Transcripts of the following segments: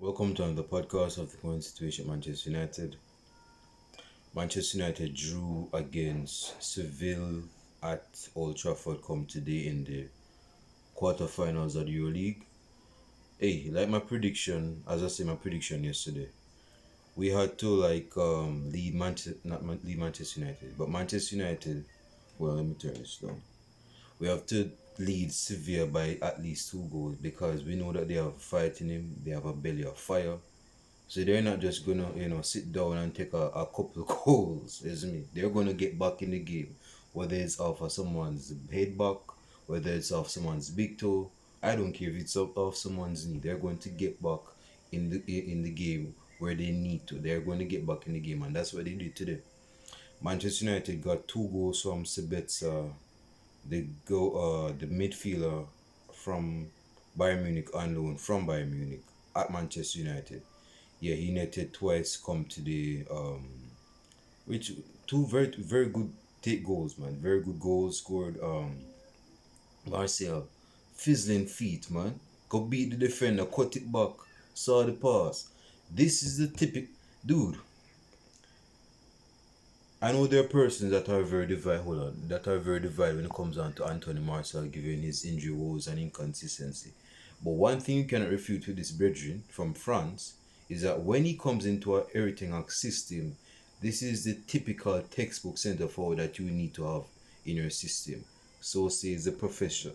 Welcome to another podcast of the current situation at Manchester United. Manchester United drew against Seville at Old Trafford come today in the quarterfinals of the Europa League. Hey, like my prediction, as I said my prediction yesterday, we had to lead lead Manchester United, but Manchester United. Well, let me turn this down. We have to lead Sevilla by at least 2 goals because we know that they have fight in him. They have a belly of fire. So they're not just gonna, sit down and take a couple of goals, isn't me? They're gonna get back in the game, whether it's off of someone's head back, whether it's off someone's big toe. I don't care if it's off someone's knee. They're going to get back in the game where they need to. They're going to get back in the game, and that's what they did today. Manchester United got 2 goals from Sabitzer, the midfielder from Bayern Munich on loan from Bayern Munich at Manchester United. Yeah, he netted twice. Come to the which two very good take goals, man. Very good goals scored. Martial, fizzling feet, man. Go beat the defender, cut it back, saw the pass. This is the typical dude. I know there are persons that are very divided. Hold on, that are very divided when it comes down to Anthony Martial, given his injury woes and inconsistency. But one thing you cannot refute with this brethren from France is that when he comes into our everything system, this is the typical textbook center forward that you need to have in your system. So says the professor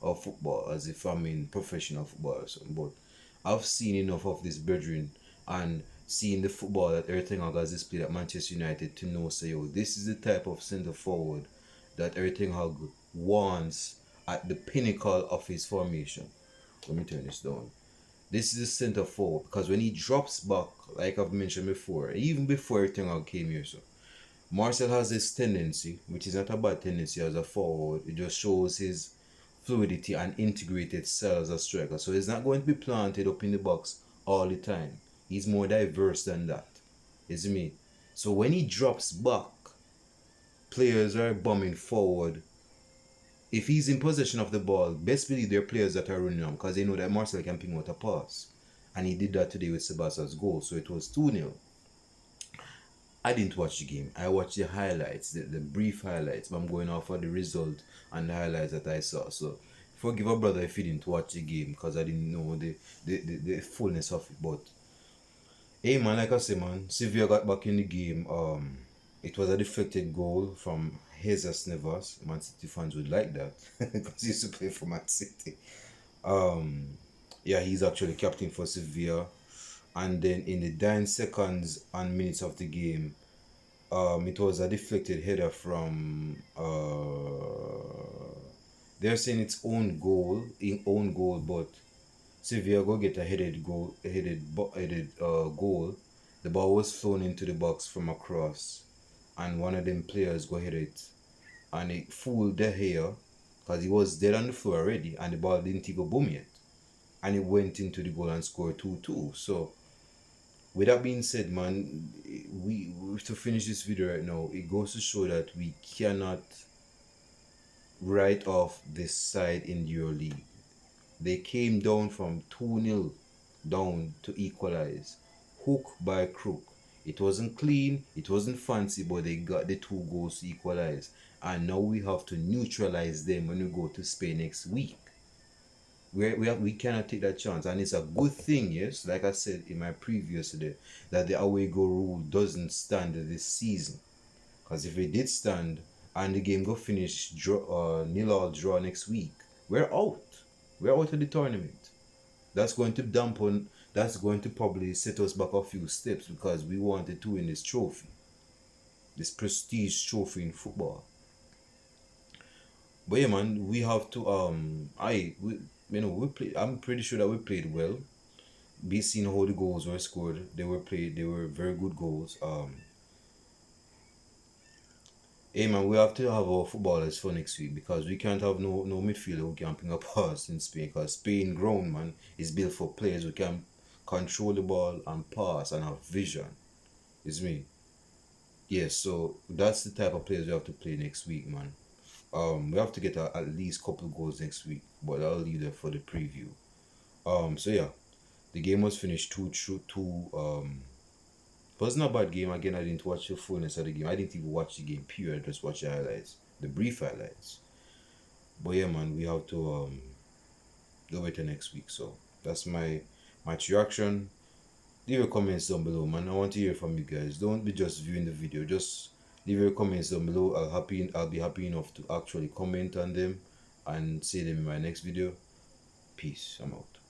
of football, as if I'm in professional football or something. But I've seen enough of this brethren and seeing the football that everything has displayed at Manchester United to know, say, yo, this is the type of centre forward that everything Hag wants at the pinnacle of his formation. Let me turn this down. This is a centre forward because when he drops back, like I've mentioned before, even before everything Hag came here, so Marcel has this tendency, which is not a bad tendency as a forward. It just shows his fluidity and integrated style as a striker. So he's not going to be planted up in the box all the time. He's more diverse than that. Is me? So when he drops back, players are bombing forward. If he's in possession of the ball, best believe there are players that are running on because they know that Marcel can ping out a pass. And he did that today with Sebastian's goal. So it was 2-0. I didn't watch the game. I watched the highlights, the brief highlights. But I'm going off of the result and the highlights that I saw. So forgive a brother if he didn't watch the game because I didn't know the fullness of it. But hey man, like I say man, Sevilla got back in the game. It was a deflected goal from Jesus Navas. Man City fans would like that because he used to play for Man City. Yeah, he's actually captain for Sevilla. And then in the dying seconds and minutes of the game, it was a deflected header from they're saying it's own goal, but Sevilla go get a headed goal. The ball was thrown into the box from across, and one of them players go hit it, and it fooled De Gea because he was dead on the floor already, and the ball didn't even boom yet, and it went into the goal and scored 2-2. So with that being said, man, we to finish this video right now, it goes to show that we cannot write off this side in the Euro League. They came down from 2-0 down to equalize. Hook by crook. It wasn't clean, it wasn't fancy, but they got the 2 goals to equalize. And now we have to neutralize them when we go to Spain next week. We cannot take that chance, and it's a good thing, yes, like I said in my preview yesterday, that the away goal rule doesn't stand this season. Because if it did stand and the game go finish nil all draw next week, we're out. We're out of the tournament. That's going to dampen. That's going to probably set us back a few steps because we wanted to win this trophy, this prestige trophy in football. But yeah, man, we have to we played. I'm pretty sure that we played well. Be seeing how the goals were scored. They were played. They were very good goals. Hey man, we have to have our footballers for next week because we can't have no midfielder who can ping a pass in Spain because Spain ground, man, is built for players who can control the ball and pass and have vision. It's me. Yes, so that's the type of players we have to play next week, man. We have to get at least couple goals next week, but I'll leave that for the preview. So yeah, The game was finished it wasn't a bad game. Again, I didn't watch the fullness of the game. I didn't even watch the game period. I just watched the highlights, the brief highlights. But yeah, man, we have to do better next week. So that's my reaction. Leave your comments down below, man. I want to hear from you guys. Don't be just viewing the video. Just leave your comments down below. I'll be happy enough to actually comment on them and say them in my next video. Peace. I'm out.